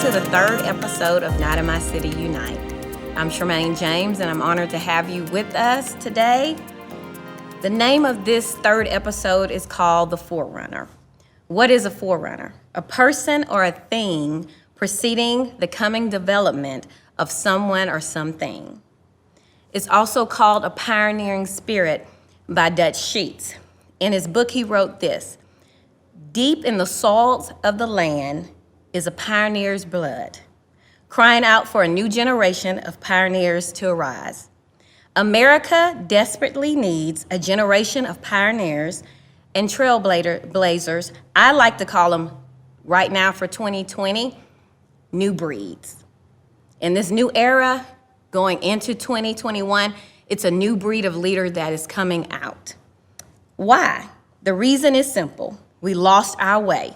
to the third episode of Not in My City Unite. I'm Charmaine James, and I'm honored to have you with us today. The name of this third episode is called The Forerunner. What is a forerunner? A person or a thing preceding the coming development of someone or something. It's also called a pioneering spirit by Dutch Sheets. In his book, he wrote this: "Deep in the soils of the land is a pioneer's blood, crying out for a new generation of pioneers to arise. America desperately needs a generation of pioneers and trailblazers. I like to call them, right now for 2020, new breeds. In this new era, going into 2021, it's a new breed of leader that is coming out. Why? The reason is simple. We lost our way.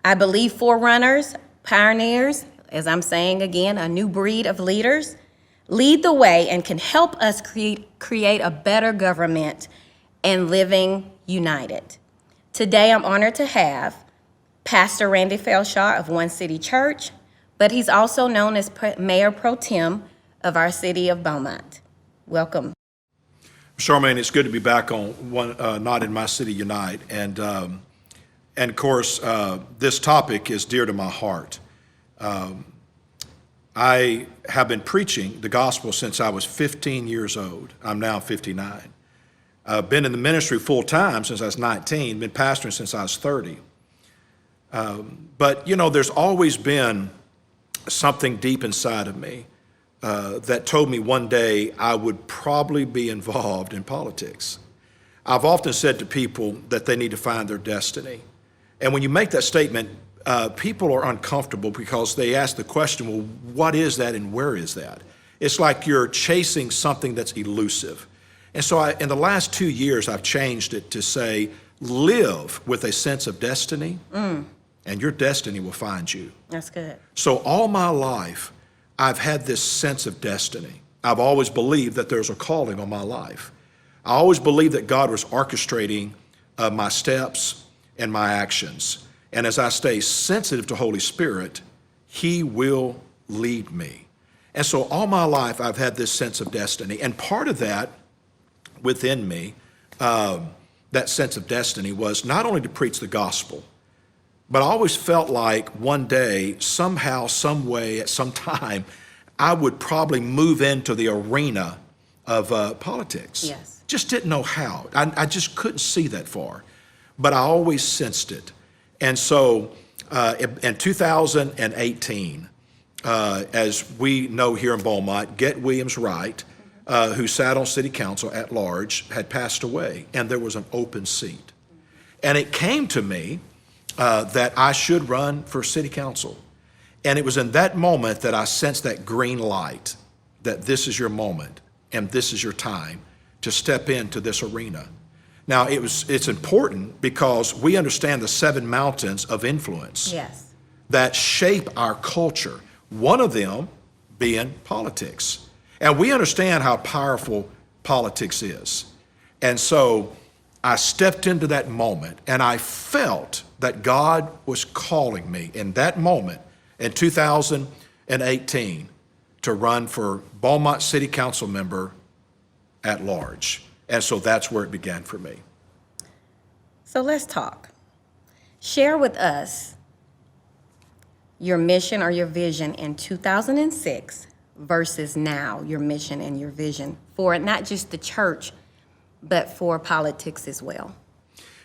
I believe forerunners, pioneers, as I'm saying again, a new breed of leaders, lead the way and can help us create a better government and living united. Today, I'm honored to have Pastor Randy Feldschau of One City Church, but he's also known as Mayor Pro Tem of our City of Beaumont. Welcome. Charmaine, it's good to be back on Not in My City Unite. And of course, this topic is dear to my heart. I have been preaching the gospel since I was 15 years old. I'm now 59. I've been in the ministry full time since I was 19, been pastoring since I was 30. But, you know, there's always been something deep inside of me that told me one day I would probably be involved in politics. I've often said to people that they need to find their destiny. And when you make that statement, people are uncomfortable because they ask the question, well, what is that and where is that? It's like you're chasing something that's elusive. And so in the last 2 years, I've changed it to say, live with a sense of destiny, and your destiny will find you. That's good. So all my life, I've had this sense of destiny. I've always believed that there's a calling on my life. I always believed that God was orchestrating my steps and my actions. And as I stay sensitive to Holy Spirit, He will lead me. And so all my life, I've had this sense of destiny. And part of that within me, that sense of destiny, was not only to preach the gospel, but I always felt like one day, somehow, some way, at some time, I would probably move into the arena of politics. Yes. Just didn't know how. I just couldn't see that far, but I always sensed it. And so in 2018, as we know here in Beaumont, Get Williams Wright, who sat on city council at large, had passed away, and there was an open seat. And it came to me that I should run for city council. And it was in that moment that I sensed that green light, that this is your moment and this is your time to step into this arena. Now, it's important because we understand the 7 mountains of influence, Yes. that shape our culture, one of them being politics. And we understand how powerful politics is. And so I stepped into that moment, and I felt that God was calling me in that moment in 2018 to run for Beaumont City Council member at large. And so that's where it began for me. So let's talk. Share with us your mission or your vision in 2006 versus now, your mission and your vision for not just the church, but for politics as well.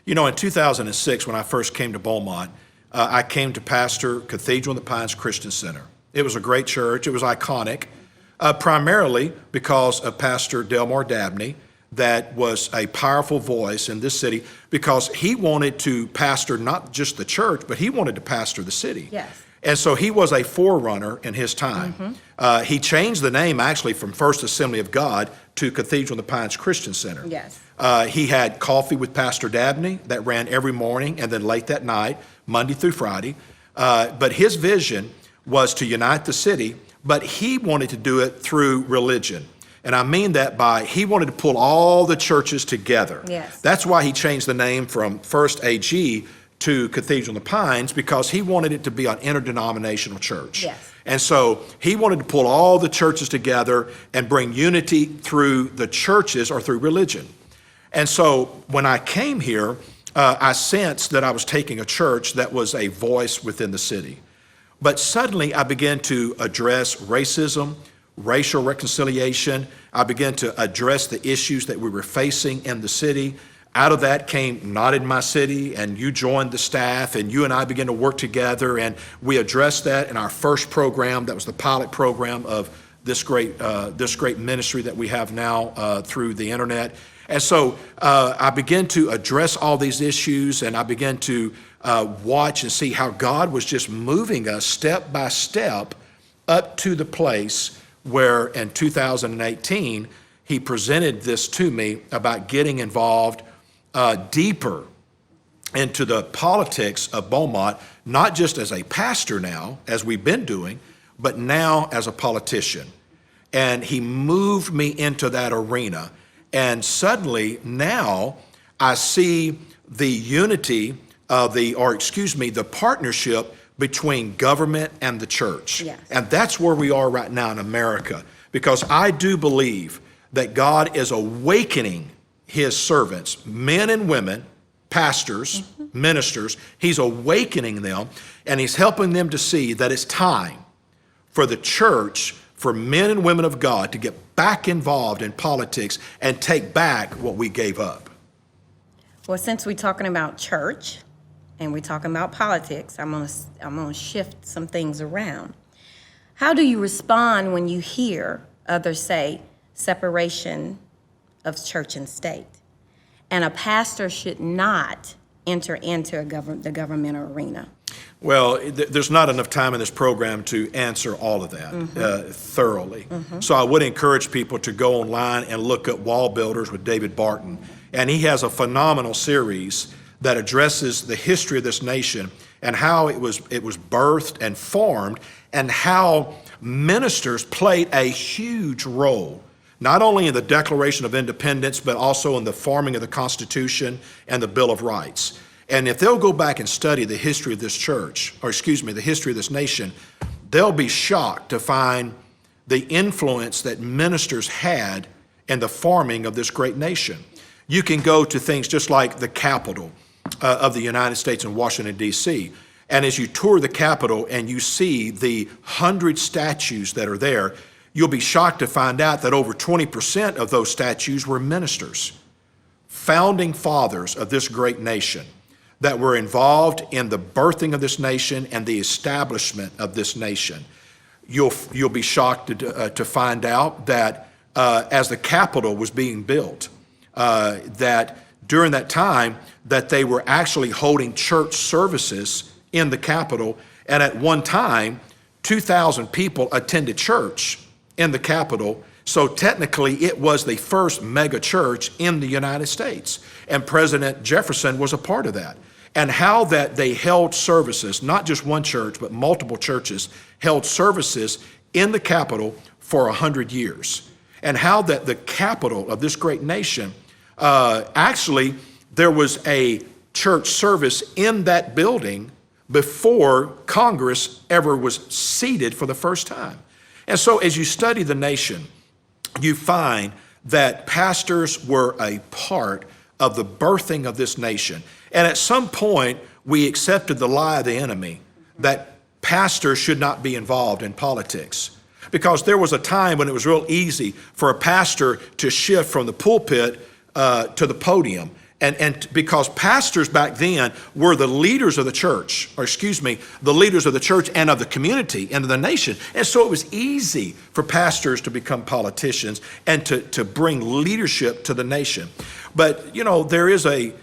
You know, in 2006, when I first came to Beaumont, I came to pastor Cathedral in the Pines Christian Center. It was a great church. It was iconic, primarily because of Pastor Delmar Dabney, that was a powerful voice in this city, because he wanted to pastor not just the church, but he wanted to pastor the city. Yes. And so he was a forerunner in his time. He changed the name actually from First Assembly of God to Cathedral in the Pines Christian Center. Yes. He had coffee with Pastor Dabney that ran every morning and then late that night, Monday through Friday. But his vision was to unite the city, but he wanted to do it through religion. And I mean that by he wanted to pull all the churches together. Yes. That's why he changed the name from First AG to Cathedral in the Pines because he wanted it to be an interdenominational church. Yes. And so he wanted to pull all the churches together and bring unity through the churches or through religion. And so when I came here, I sensed that I was taking a church that was a voice within the city. But suddenly I began to address racism, racial reconciliation. I began to address the issues that we were facing in the city. Out of that came Not in My City, and you joined the staff, and you and I began to work together, and we addressed that in our first program. That was the pilot program of this great ministry that we have now through the internet. And so I began to address all these issues, and I began to watch and see how God was just moving us step by step up to the place where in 2018, he presented this to me about getting involved deeper into the politics of Beaumont, not just as a pastor now, as we've been doing, but now as a politician. And he moved me into that arena. And suddenly now I see the unity of the partnership between government and the church. Yes. And that's where we are right now in America, because I do believe that God is awakening his servants, men and women, pastors, ministers. He's awakening them, and he's helping them to see that it's time for the church, for men and women of God to get back involved in politics and take back what we gave up. Well, since we're talking about church and we're talking about politics, I'm gonna shift some things around. How do you respond when you hear others say separation of church and state, and a pastor should not enter into the governmental arena? Well, there's not enough time in this program to answer all of that thoroughly. So I would encourage people to go online and look at Wall Builders with David Barton. And he has a phenomenal series that addresses the history of this nation and how it was birthed and formed, and how ministers played a huge role, not only in the Declaration of Independence, but also in the forming of the Constitution and the Bill of Rights. And if they'll go back and study the history of this church, the history of this nation, they'll be shocked to find the influence that ministers had in the forming of this great nation. You can go to things just like the Capitol of the United States in Washington, D.C., and as you tour the Capitol and you see the 100 statues that are there, you'll be shocked to find out that over 20% of those statues were ministers, founding fathers of this great nation, that were involved in the birthing of this nation and the establishment of this nation. You'll be shocked to find out that as the Capitol was being built, that during that time that they were actually holding church services in the Capitol, and at one time 2,000 people attended church in the Capitol. So technically it was the first mega church in the United States, and President Jefferson was a part of that. And how that they held services, not just one church, but multiple churches held services in the Capitol for 100 years. And how that the capital of this great nation, actually there was a church service in that building before Congress ever was seated for the first time. And so as you study the nation, you find that pastors were a part of the birthing of this nation. And at some point, we accepted the lie of the enemy that pastors should not be involved in politics. Because there was a time when it was real easy for a pastor to shift from the pulpit to the podium. And because pastors back then were the leaders of the church, the leaders of the church and of the community and of the nation. And so it was easy for pastors to become politicians and to bring leadership to the nation. But, there is a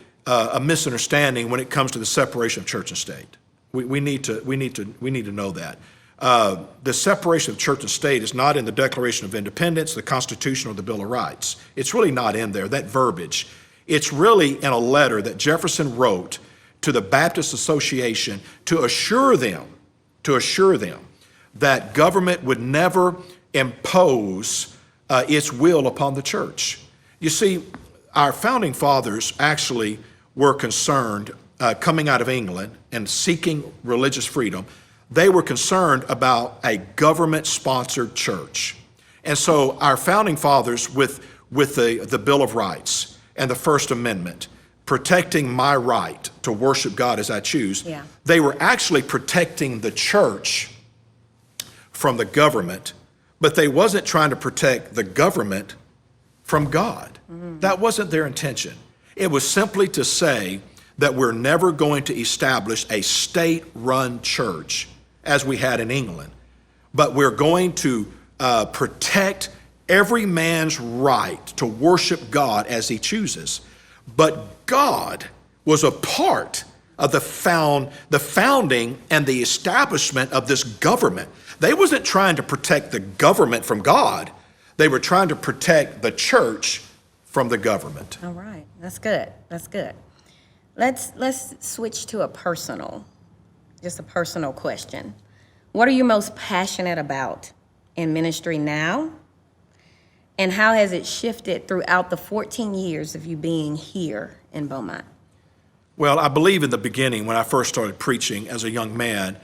misunderstanding when it comes to the separation of church and state. We need to know that. The separation of church and state is not in the Declaration of Independence, the Constitution, or the Bill of Rights. It's really not in there, that verbiage. It's really in a letter that Jefferson wrote to the Baptist Association to assure them that government would never impose its will upon the church. You see, our founding fathers actually were concerned coming out of England and seeking religious freedom, they were concerned about a government-sponsored church. And so our founding fathers, with the Bill of Rights and the First Amendment, protecting my right to worship God as I choose, they were actually protecting the church from the government, but they wasn't trying to protect the government from God. That wasn't their intention. It was simply to say that we're never going to establish a state-run church as we had in England, but we're going to protect every man's right to worship God as he chooses. But God was a part of the founding and the establishment of this government. They wasn't trying to protect the government from God. They were trying to protect the church from the government. All right, that's good. That's good. Let's switch to a personal question. What are you most passionate about in ministry now? And how has it shifted throughout the 14 years of you being here in Beaumont? Well, I believe in the beginning, when I first started preaching as a young man,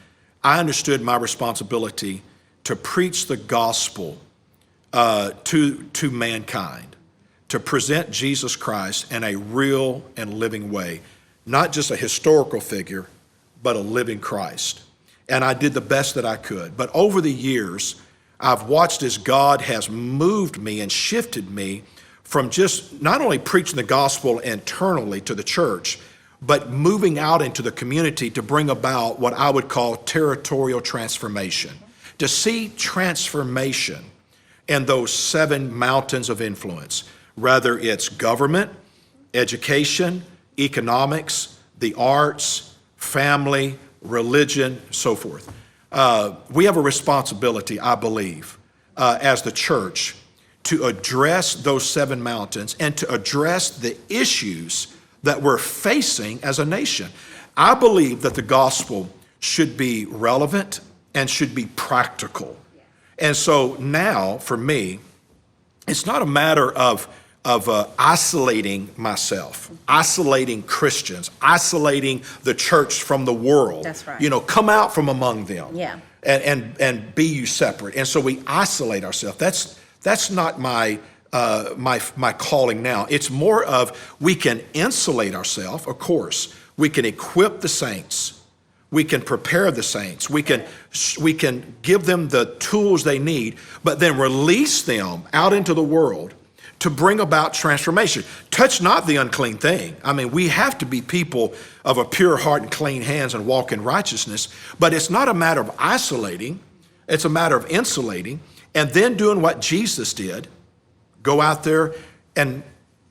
I understood my responsibility to preach the gospel to mankind, to present Jesus Christ in a real and living way, not just a historical figure, but a living Christ. And I did the best that I could. But over the years, I've watched as God has moved me and shifted me from just not only preaching the gospel internally to the church, but moving out into the community to bring about what I would call territorial transformation, to see transformation in those 7 mountains of influence, whether it's government, education, economics, the arts, family, religion, so forth. We have a responsibility, I believe, as the church to address those 7 mountains and to address the issues that we're facing as a nation. I believe that the gospel should be relevant and should be practical. And so now, for me, it's not a matter of isolating myself, isolating Christians, isolating the church from the world. That's right. You know, come out from among them. Yeah. And be you separate. And so we isolate ourselves. That's not my calling now. It's more of we can insulate ourselves, of course. We can equip the saints. We can prepare the saints. We can give them the tools they need, but then release them out into the world to bring about transformation. Touch not the unclean thing. I mean, we have to be people of a pure heart and clean hands and walk in righteousness, but it's not a matter of isolating. It's a matter of insulating and then doing what Jesus did. Go out there and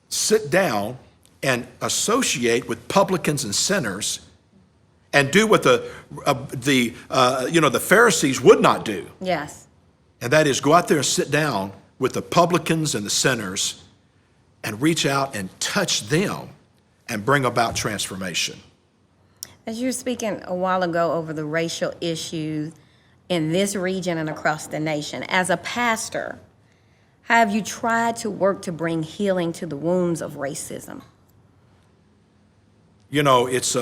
sit down and associate with publicans and sinners and do what the Pharisees would not do. Yes. And that is go out there and sit down with the publicans and the sinners and reach out and touch them and bring about transformation. As you were speaking a while ago over the racial issues in this region and across the nation, as a pastor, have you tried to work to bring healing to the wounds of racism? You know, it's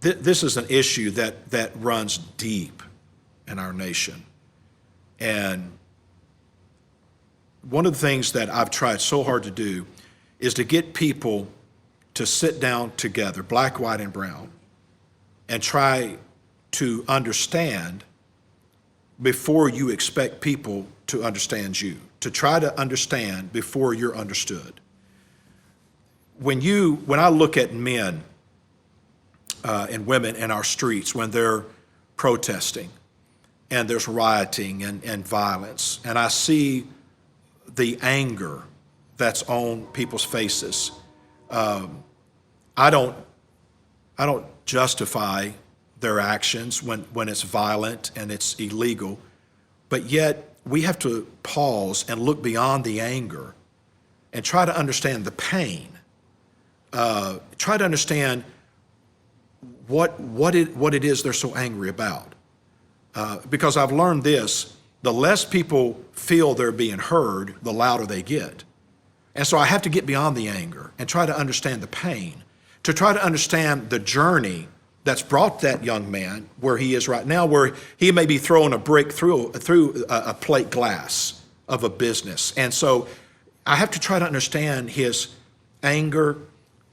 this is an issue that runs deep in our nation. And one of the things that I've tried so hard to do is to get people to sit down together, black, white, and brown, and try to understand before you expect people to understand you, to try to understand before you're understood. When I look at men and women in our streets, when they're protesting, and there's rioting and violence, and I see the anger that's on people's faces. I don't justify their actions when it's violent and it's illegal, but yet we have to pause and look beyond the anger and try to understand the pain. Try to understand what it is they're so angry about. Because I've learned this, the less people feel they're being heard, the louder they get. And so I have to get beyond the anger and try to understand the pain, to try to understand the journey that's brought that young man where he is right now, where he may be throwing a brick through a plate glass of a business. And so I have to try to understand his anger.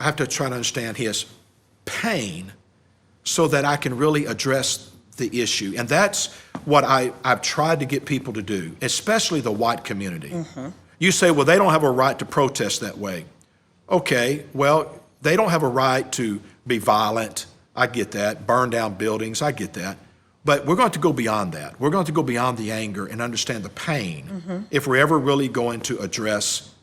I have to try to understand his pain so that I can really address the issue. And that's what I've tried to get people to do, especially the white community. You say, well, they don't have a right to protest that way. Okay, well, they don't have a right to be violent. I get that. Burn down buildings. I get that. But we're going to go beyond that. We're going to go beyond the anger and understand the pain if we're ever really going to address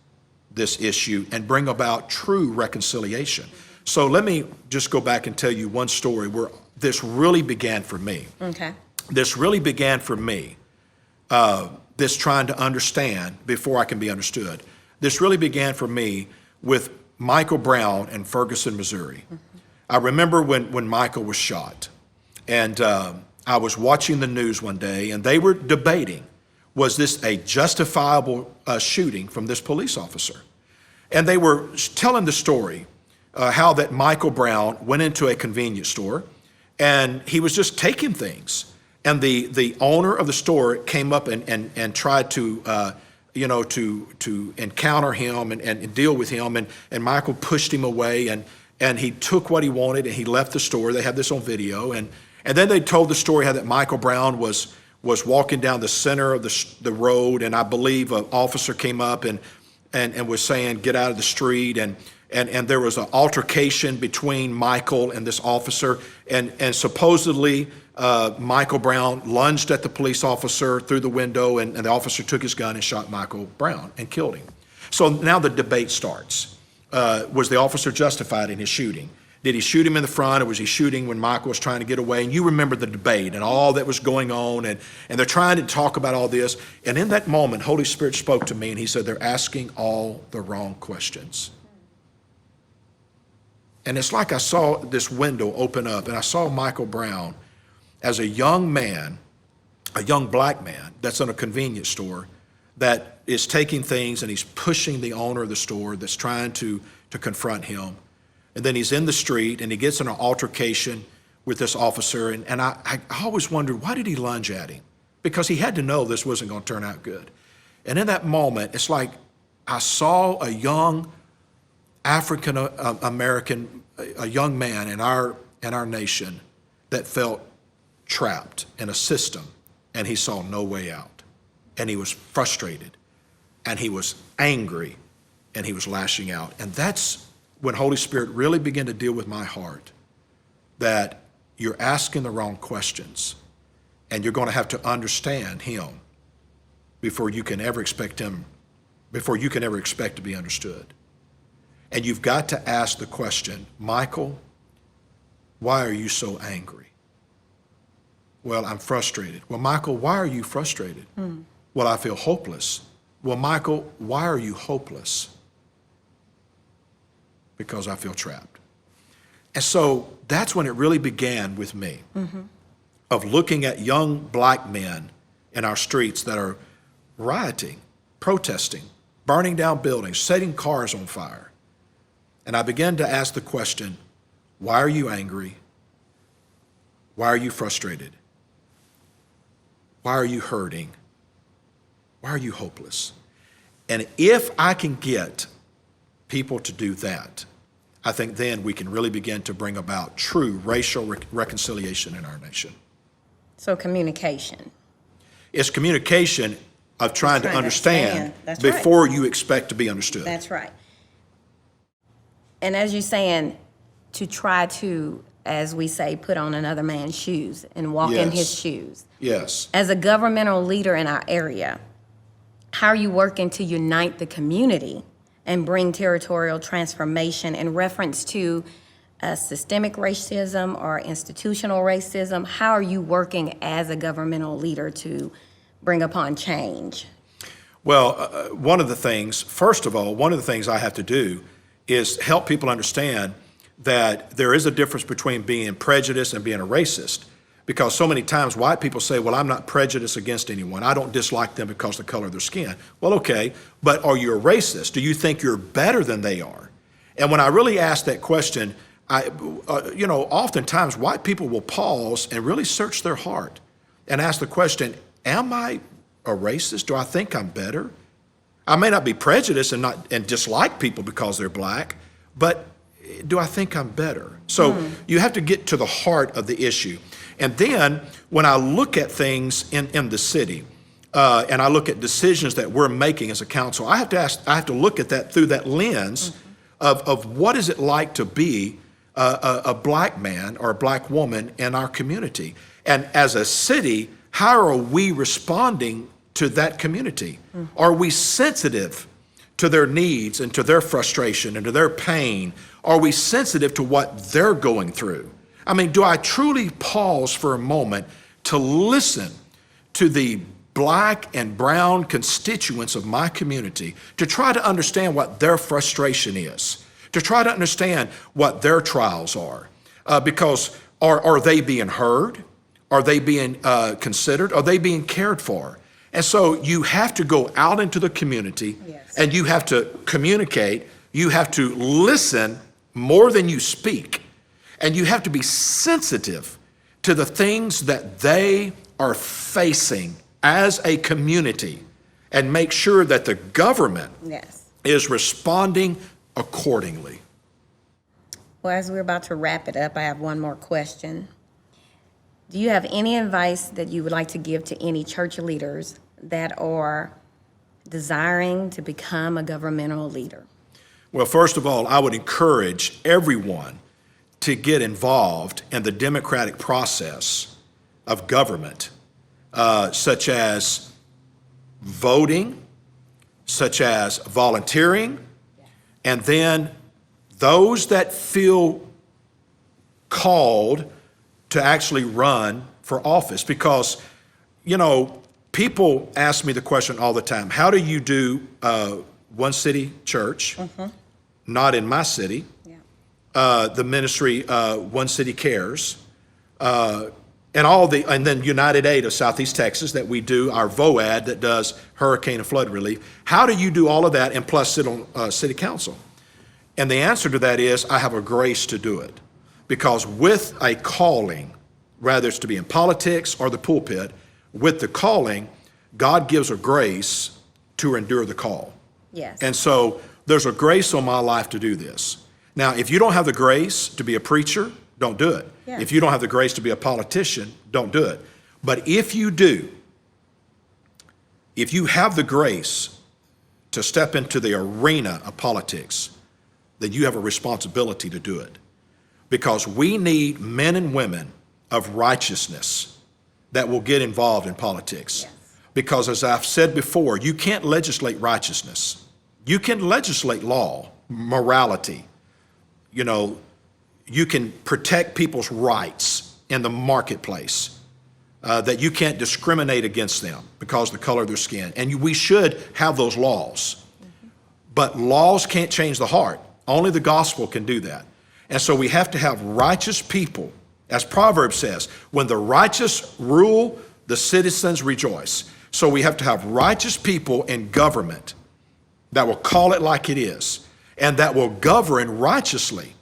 this issue and bring about true reconciliation. So let me just go back and tell you one story where this really began for me. Okay. This really began for me, this trying to understand before I can be understood. This really began for me with Michael Brown in Ferguson, Missouri. I remember when Michael was shot, and I was watching the news one day, and they were debating, was this a justifiable shooting from this police officer? And they were telling the story, how that Michael Brown went into a convenience store, and he was just taking things. And the owner of the store came up and tried to, to encounter him and deal with him. And Michael pushed him away, and he took what he wanted, and he left the store. They have this on video. And then they told the story how that Michael Brown was walking down the center of the road, and I believe an officer came up and was saying, get out of the street. And there was an altercation between Michael and this officer, and supposedly Michael Brown lunged at the police officer through the window, and the officer took his gun and shot Michael Brown and killed him. So now the debate starts. Was the officer justified in his shooting? Did he shoot him in the front, or was he shooting when Michael was trying to get away? And you remember the debate and all that was going on, and they're trying to talk about all this. And in that moment, Holy Spirit spoke to me, and he said, they're asking all the wrong questions. And it's like I saw this window open up, and I saw Michael Brown as a young man, a young black man that's in a convenience store that is taking things, and he's pushing the owner of the store that's trying to confront him. And then he's in the street, and he gets in an altercation with this officer. And I always wondered, why did he lunge at him? Because he had to know this wasn't going to turn out good. And in that moment, it's like I saw a young African American, a young man in our nation that felt trapped in a system, and he saw no way out. And he was frustrated, and he was angry, and he was lashing out. And that's when Holy Spirit really began to deal with my heart, that you're asking the wrong questions, and you're going to have to understand him before you can ever expect to be understood. And you've got to ask the question, Michael, why are you so angry? Well, I'm frustrated. Well, Michael, why are you frustrated? Well, I feel hopeless. Well, Michael, why are you hopeless? Because I feel trapped. And so that's when it really began with me, of looking at young black men in our streets that are rioting, protesting, burning down buildings, setting cars on fire. And I began to ask the question, why are you angry? Why are you frustrated? Why are you hurting? Why are you hopeless? And if I can get people to do that, I think then we can really begin to bring about true racial reconciliation in our nation. So communication. It's communication of trying to understand before you expect to be understood. That's right. And as you're saying, to try to, as we say, put on another man's shoes and walk in his shoes. Yes. As a governmental leader in our area, how are you working to unite the community and bring territorial transformation in reference to systemic racism or institutional racism? How are you working as a governmental leader to bring upon change? Well, one of the things I have to do is help people understand that there is a difference between being prejudiced and being a racist. Because so many times white people say, well, I'm not prejudiced against anyone. I don't dislike them because of the color of their skin. Well, okay, but are you a racist? Do you think you're better than they are? And when I really ask that question, oftentimes white people will pause and really search their heart and ask the question, am I a racist? Do I think I'm better? I may not be prejudiced and dislike people because they're black, but do I think I'm better? So you have to get to the heart of the issue. And then when I look at things in the city, and I look at decisions that we're making as a council, I have to look at that through that lens of what is it like to be a black man or a black woman in our community. And as a city, how are we responding to that community? Are we sensitive to their needs and to their frustration and to their pain? Are we sensitive to what they're going through? I mean, do I truly pause for a moment to listen to the black and brown constituents of my community to try to understand what their frustration is, to try to understand what their trials are? Because are they being heard? Are they being considered? Are they being cared for? And so you have to go out into the community and you have to communicate. You have to listen more than you speak. And you have to be sensitive to the things that they are facing as a community and make sure that the government is responding accordingly. Well, as we're about to wrap it up, I have one more question. Do you have any advice that you would like to give to any church leaders that are desiring to become a governmental leader? Well, first of all, I would encourage everyone to get involved in the democratic process of government, such as voting, such as volunteering, and then those that feel called to actually run for office. Because, people ask me the question all the time, how do you do one city church, not in my city, the ministry, One City Cares, and then United Aid of Southeast Texas that we do, our VOAD that does hurricane and flood relief. How do you do all of that and plus sit on city council? And the answer to that is I have a grace to do it. Because with a calling, whether it's to be in politics or the pulpit, with the calling, God gives a grace to endure the call. Yes. And so there's a grace on my life to do this. Now, if you don't have the grace to be a preacher, don't do it. Yes. If you don't have the grace to be a politician, don't do it. But if you do, if you have the grace to step into the arena of politics, then you have a responsibility to do it. Because we need men and women of righteousness that will get involved in politics. Yes. Because as I've said before, you can't legislate righteousness. You can legislate law, morality. You can protect people's rights in the marketplace, that you can't discriminate against them because of the color of their skin. And we should have those laws. But laws can't change the heart. Only the gospel can do that. And so we have to have righteous people. As Proverbs says, when the righteous rule, the citizens rejoice. So we have to have righteous people in government that will call it like it is and that will govern righteously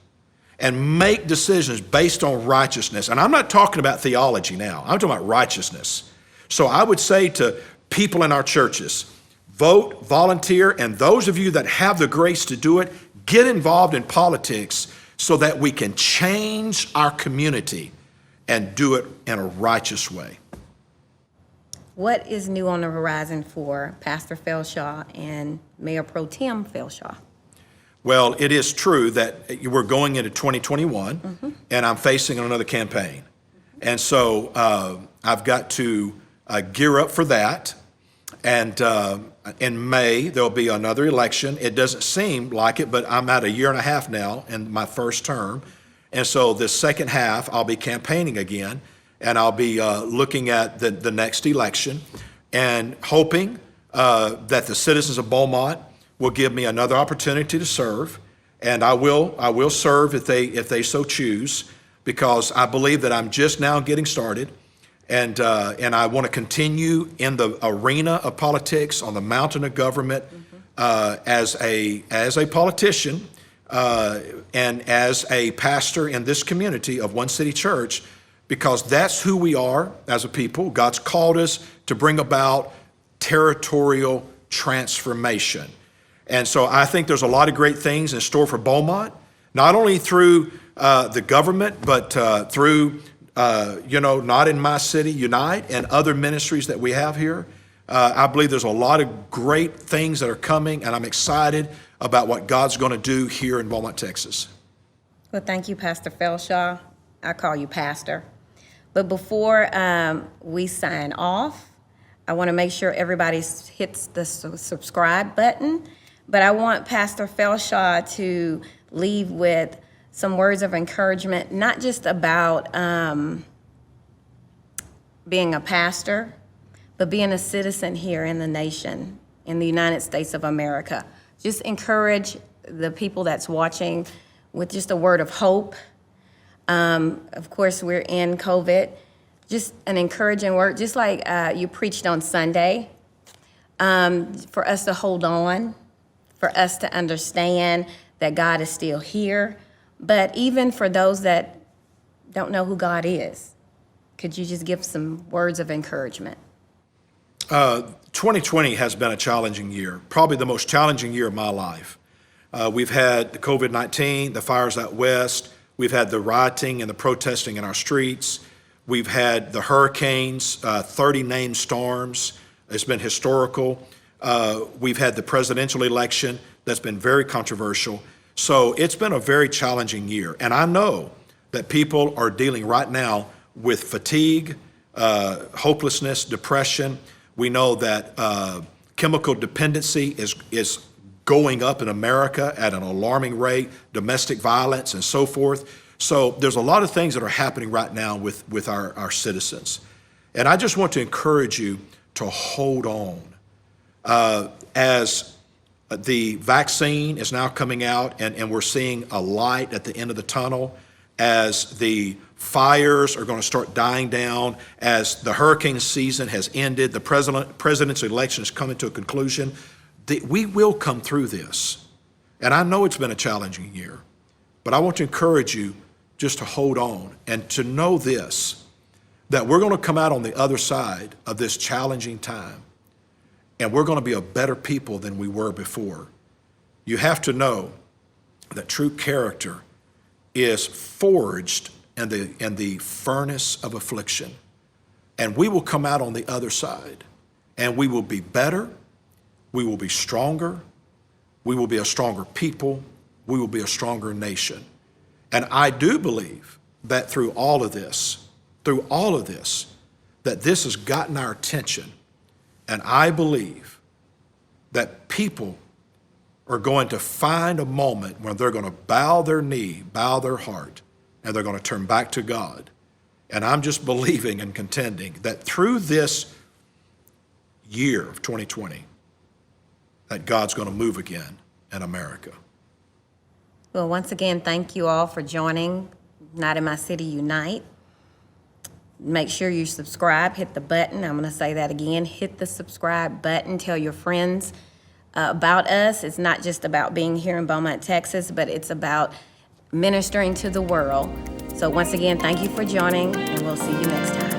and make decisions based on righteousness. And I'm not talking about theology now. I'm talking about righteousness. So I would say to people in our churches, vote, volunteer, and those of you that have the grace to do it, get involved in politics so that we can change our community and do it in a righteous way. What is new on the horizon for Pastor Feldschau and Mayor Pro Tem Feldschau? Well, it is true that we're going into 2021, and I'm facing another campaign. And so I've got to gear up for that. And in May, there'll be another election. It doesn't seem like it, but I'm at a year and a half now in my first term. And so the second half, I'll be campaigning again, and I'll be looking at the next election and hoping that the citizens of Beaumont will give me another opportunity to serve. And I will serve if they so choose. because I believe that I'm just now getting started. And I want to continue in the arena of politics, on the mountain of government, as a politician and as a pastor in this community of One City Church, because that's who we are as a people. God's called us to bring about territorial transformation. And so I think there's a lot of great things in store for Beaumont, not only through the government, but through Not in My City Unite and other ministries that we have here. I believe there's a lot of great things that are coming, and I'm excited about what God's going to do here in Beaumont, Texas. Well, thank you, Pastor Feldschau. I call you Pastor. But before we sign off, I want to make sure everybody hits the subscribe button. But I want Pastor Feldschau to leave with some words of encouragement, not just about being a pastor, but being a citizen here in the nation, in the United States of America. Just encourage the people that's watching with just a word of hope. Of course, we're in COVID. Just an encouraging word, just like you preached on Sunday, for us to hold on, for us to understand that God is still here. But even for those that don't know who God is, could you just give some words of encouragement? 2020 has been a challenging year, probably the most challenging year of my life. We've had the COVID-19, the fires out west. We've had the rioting and the protesting in our streets. We've had the hurricanes, 30 named storms. It's been historical. We've had the presidential election that's been very controversial. So it's been a very challenging year. And I know that people are dealing right now with fatigue, hopelessness, depression. We know that chemical dependency is going up in America at an alarming rate, domestic violence and so forth. So there's a lot of things that are happening right now with our citizens. And I just want to encourage you to hold on. As the vaccine is now coming out and we're seeing a light at the end of the tunnel, as the fires are going to start dying down, as the hurricane season has ended, the presidential election is coming to a conclusion, we will come through this. And I know it's been a challenging year, but I want to encourage you just to hold on and to know this, that we're going to come out on the other side of this challenging time, and we're going to be a better people than we were before. You have to know that true character is forged in the furnace of affliction, and we will come out on the other side, and we will be better, we will be stronger, we will be a stronger people, we will be a stronger nation. And I do believe that through all of this, that this has gotten our attention. And I believe that people are going to find a moment when they're going to bow their knee, bow their heart, and they're going to turn back to God. And I'm just believing and contending that through this year of 2020, that God's going to move again in America. Well, once again, thank you all for joining Not in My City Unite. Make sure you subscribe, hit the button. I'm going to say that again, hit the subscribe button. Tell your friends about us. It's not just about being here in Beaumont, Texas, but it's about ministering to the world. So once again, thank you for joining, and we'll see you next time.